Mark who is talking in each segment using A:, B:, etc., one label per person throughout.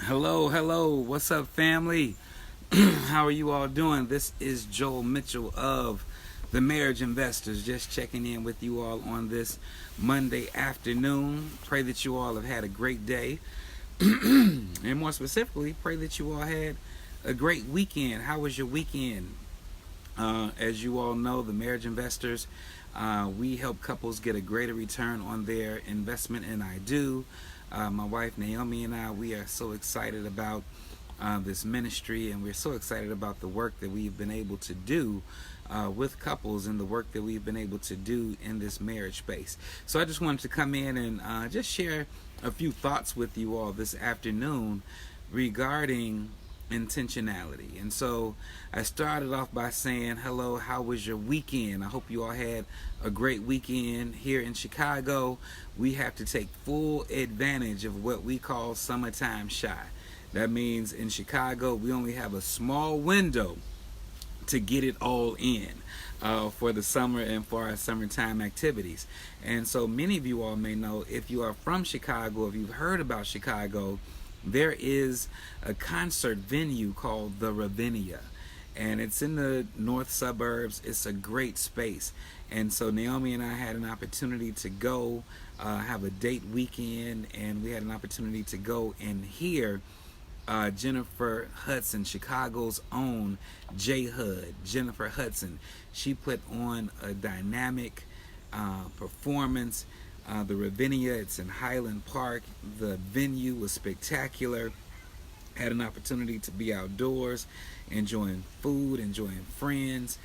A: Hello, hello. What's up, family? How are you all doing? This is Joel Mitchell of the Marriage Investors, just checking in with you all on this Monday afternoon. Pray that you all have had a great day. And more specifically, pray that you all had a great weekend. How was your weekend? As you all know, the Marriage Investors, we help couples get a greater return on their investment, and I do. My wife Naomi and I, we are so excited about this ministry, and we're so excited about the work that we've been able to do with couples and the work that we've been able to do in this marriage space. So I just wanted to come in and just share a few thoughts with you all this afternoon regarding intentionality. And so I started off by saying, hello, how was your weekend? I hope you all had a great weekend. Here in Chicago, we have to take full advantage of what we call summertime shy. That means in Chicago, we only have a small window to get it all in for the summer and for our summertime activities. And so many of you all may know, if you are from Chicago, if you've heard about Chicago, there is a concert venue called the Ravinia, and it's in the north suburbs. It's a great space. And so Naomi and I had an opportunity to go have a date weekend, and we had an opportunity to go and hear Jennifer Hudson, Chicago's own J Hud. Jennifer Hudson, she put on a dynamic performance. The Ravinia, it's in Highland Park. The venue was spectacular. Had an opportunity to be outdoors, enjoying food, enjoying friends,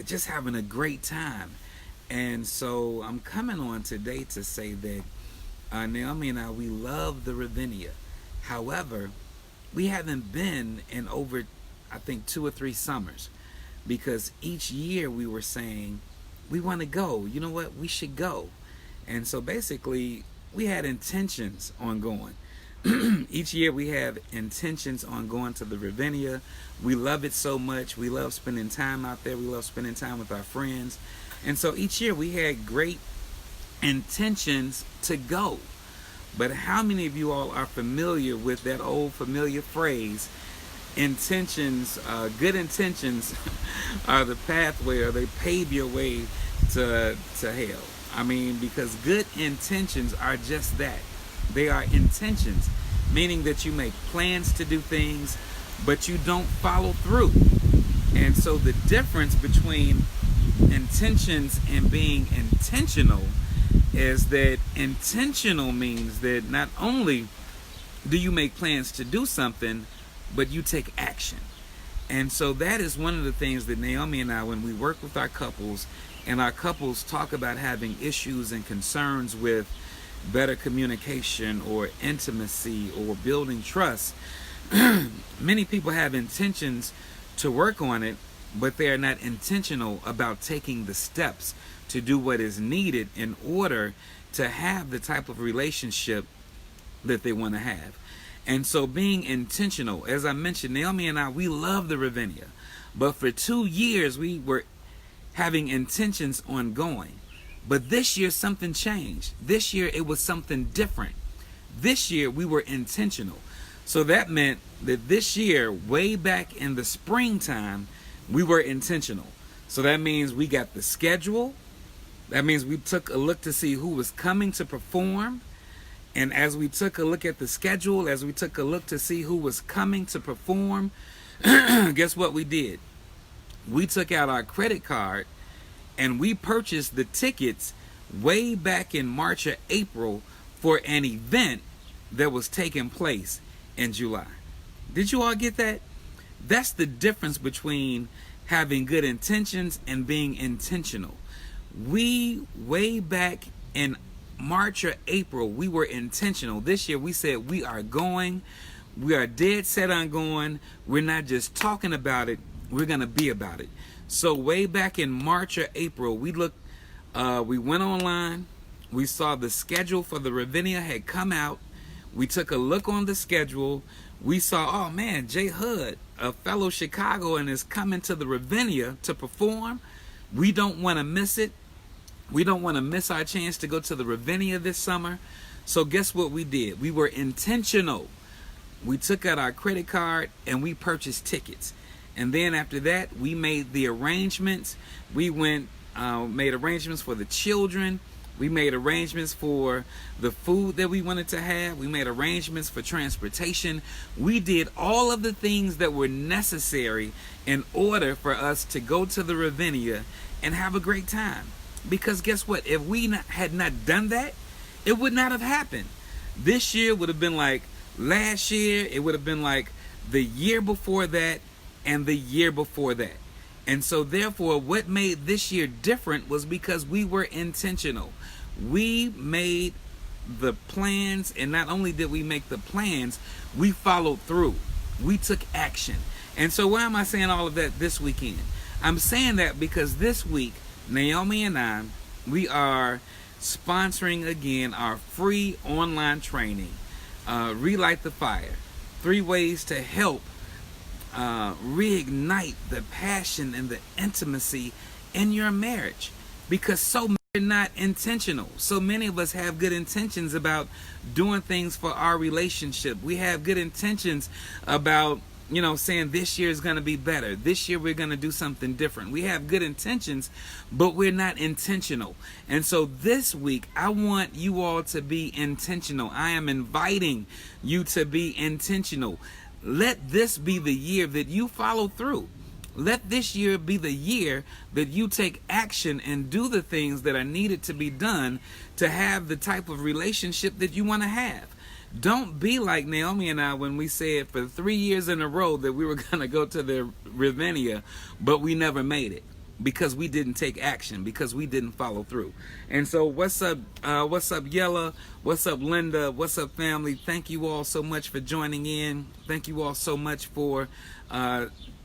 A: just having a great time. And so I'm coming on today to say that Naomi and I, we love the Ravinia. However, we haven't been in over, I think, 2 or 3 summers, because each year we were saying, we want to go. You know what? We should go. And so basically, we had intentions on going. Each year we have intentions on going to the Ravinia. We love it so much. We love spending time out there. We love spending time with our friends. And so each year we had great intentions to go. But how many of you all are familiar with that old familiar phrase, intentions, good intentions are the pathway, or they pave your way to hell? I mean, because good intentions are just that. They are intentions, meaning that you make plans to do things, but you don't follow through. And so the difference between intentions and being intentional is that intentional means that not only do you make plans to do something, but you take action. And so that is one of the things that Naomi and I, when we work with our couples, and our couples talk about having issues and concerns with better communication or intimacy or building trust, many people have intentions to work on it, but they are not intentional about taking the steps to do what is needed in order to have the type of relationship that they want to have. And so being intentional, as I mentioned, Naomi and I, we love the Ravinia, but for 2 years we were having intentions on going. But this year something changed. This year it was something different. This year we were intentional. So that meant that this year, way back in the springtime, we were intentional. So that means we got the schedule. That means we took a look to see who was coming to perform. And as we took a look at the schedule, as we took a look to see who was coming to perform, guess what we did? We took out our credit card and we purchased the tickets way back in March or April for an event that was taking place in July. Did you all get that? That's the difference between having good intentions and being intentional. We, way back in March or April, we were intentional. This year we said we are going. We are dead set on going. We're not just talking about it. We're going to be about it. So way back in March or April, we went online. We saw the schedule for the Ravinia had come out. We took a look on the schedule. We saw, oh man, J Hud, a fellow Chicagoan, is coming to the Ravinia to perform. We don't want to miss it. We don't want to miss our chance to go to the Ravinia this summer. So guess what we did? We were intentional We took out our credit card and we purchased tickets. And then after that, we made the arrangements. We made arrangements for the children. We made arrangements for the food that we wanted to have. We made arrangements for transportation. We did all of the things that were necessary in order for us to go to the Ravinia and have a great time. Because guess what? If we had not done that, it would not have happened. This year would have been like last year. It would have been like the year before that and the year before that. And so therefore, what made this year different was because we were intentional. We made the plans, and not only did we make the plans, we followed through. We took action. And so why am I saying all of that this weekend? I'm saying that because this week, Naomi and I, we are sponsoring again our free online training, Relight the Fire. 3 ways to help reignite the passion and the intimacy in your marriage, because so many are not intentional. So many of us have good intentions about doing things for our relationship. We have good intentions about, saying this year is going to be better. This year we're going to do something different. We have good intentions, but we're not intentional. And so this week, I want you all to be intentional. I am inviting you to be intentional. Let this be the year that you follow through. Let this year be the year that you take action and do the things that are needed to be done to have the type of relationship that you want to have. Don't be like Naomi and I when we said for 3 years in a row that we were going to go to the Ravinia, but we never made it because we didn't take action, because we didn't follow through. And so what's up Yella? What's up Linda? What's up family? Thank you all so much for joining in. Thank you all so much for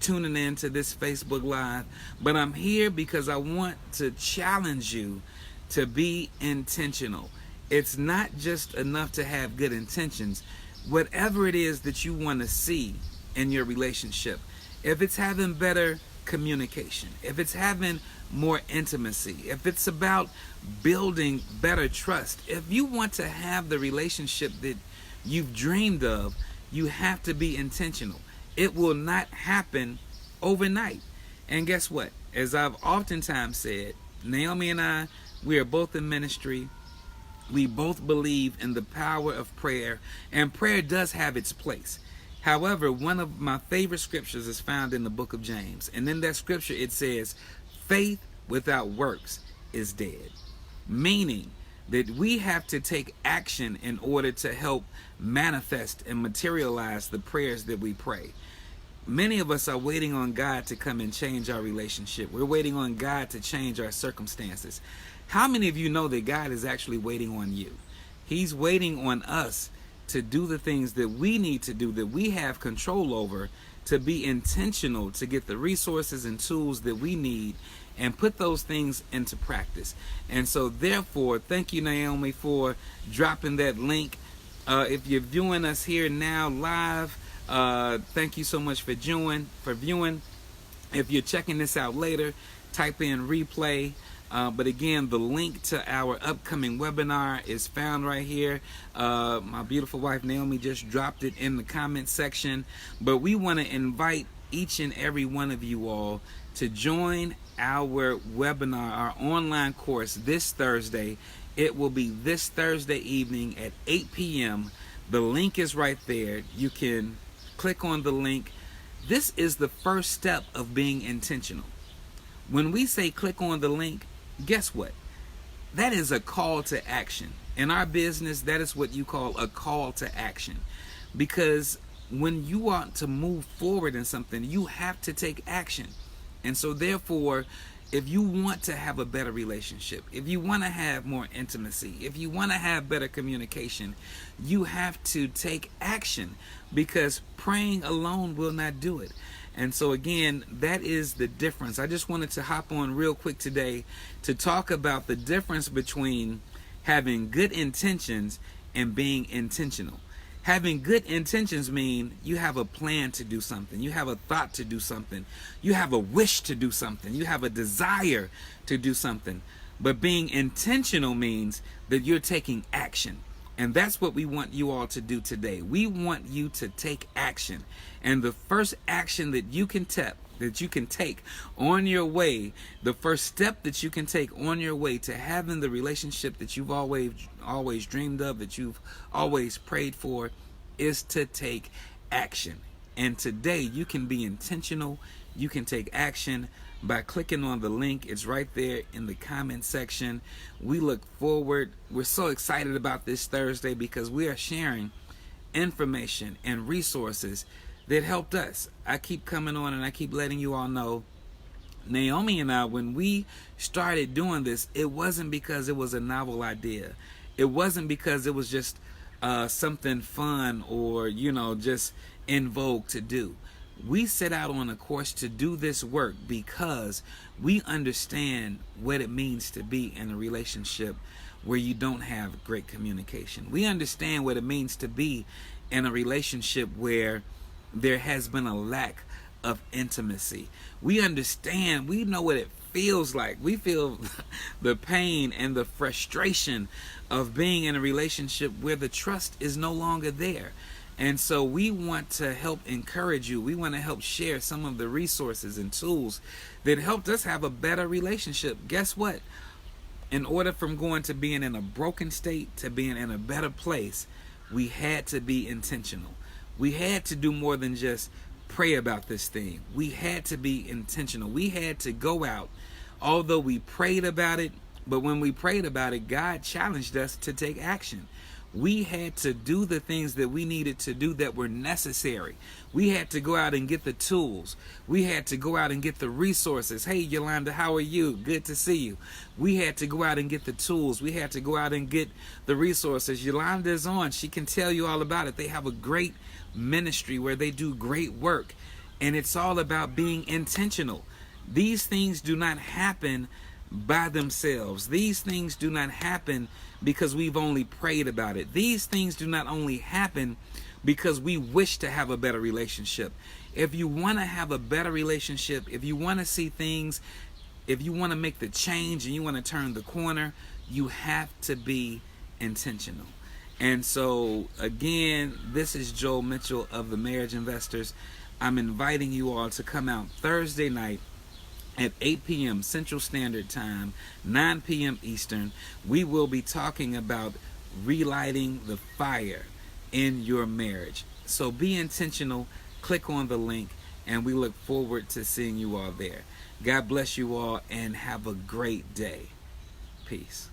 A: tuning in to this Facebook Live. But I'm here because I want to challenge you to be intentional. It's not just enough to have good intentions. Whatever it is that you want to see in your relationship, if it's having better communication, if it's having more intimacy, if it's about building better trust, if you want to have the relationship that you've dreamed of, you have to be intentional. It will not happen overnight. And guess what? As I've oftentimes said, Naomi and I, we are both in ministry. We both believe in the power of prayer, and prayer does have its place. However, one of my favorite scriptures is found in the book of James. And in that scripture, it says, faith without works is dead. Meaning that we have to take action in order to help manifest and materialize the prayers that we pray. Many of us are waiting on God to come and change our relationship. We're waiting on God to change our circumstances. How many of you know that God is actually waiting on you? He's waiting on us to do the things that we need to do, that we have control over, to be intentional, to get the resources and tools that we need and put those things into practice. And so therefore, thank you, Naomi, for dropping that link. If you're viewing us here now live, thank you so much for viewing. If you're checking this out later, type in replay. But again, the link to our upcoming webinar is found right here. My beautiful wife Naomi just dropped it in the comment section. But we want to invite each and every one of you all to join our webinar, our online course this Thursday. It will be this Thursday evening at 8 p.m. The link is right there. You can click on the link. This is the first step of being intentional. When we say click on the link, guess what? That is a call to action. In our business, that is what you call a call to action. Because when you want to move forward in something, you have to take action. And so therefore, if you want to have a better relationship, if you want to have more intimacy, if you want to have better communication, you have to take action, because praying alone will not do it. And so again, that is the difference. I just wanted to hop on real quick today to talk about the difference between having good intentions and being intentional. Having good intentions mean you have a plan to do something. You have a thought to do something. You have a wish to do something. You have a desire to do something. But being intentional means that you're taking action. And that's what we want you all to do today. We want you to take action. And the first action that you can take on your way, the first step that you can take on your way to having the relationship that you've always dreamed of, that you've always prayed for, is to take action. And today you can be intentional. You can take action by clicking on the link. It's right there in the comment section. We look forward. We're so excited about this Thursday because we are sharing information and resources that helped us. I keep coming on and I keep letting you all know, Naomi and I, when we started doing this, it wasn't because it was a novel idea. It wasn't because it was just something fun or, just in vogue to do. We set out on a course to do this work because we understand what it means to be in a relationship where you don't have great communication. We understand what it means to be in a relationship where there has been a lack of intimacy. We understand, we know what it feels like. We feel the pain and the frustration of being in a relationship where the trust is no longer there. And so we want to help encourage you. We want to help share some of the resources and tools that helped us have a better relationship. Guess what? In order from going to being in a broken state to being in a better place, we had to be intentional. We had to do more than just pray about this thing. We had to be intentional. We had to go out, although we prayed about it, but when we prayed about it, God challenged us to take action. We had to do the things that we needed to do that were necessary. We had to go out and get the tools. We had to go out and get the resources. Hey, Yolanda, how are you? Good to see you. We had to go out and get the tools. We had to go out and get the resources. Yolanda is on. She can tell you all about it. They have a great ministry where they do great work. And it's all about being intentional. These things do not happen by themselves. These things do not happen because we've only prayed about it. These things do not only happen because we wish to have a better relationship. If you want to have a better relationship, if you want to see things, if you want to make the change and you want to turn the corner, you have to be intentional. And so, again, this is Joel Mitchell of the Marriage Investors. I'm inviting you all to come out Thursday night at 8 p.m. Central Standard Time, 9 p.m. Eastern. We will be talking about relighting the fire in your marriage. So be intentional, click on the link, and we look forward to seeing you all there. God bless you all and have a great day. Peace.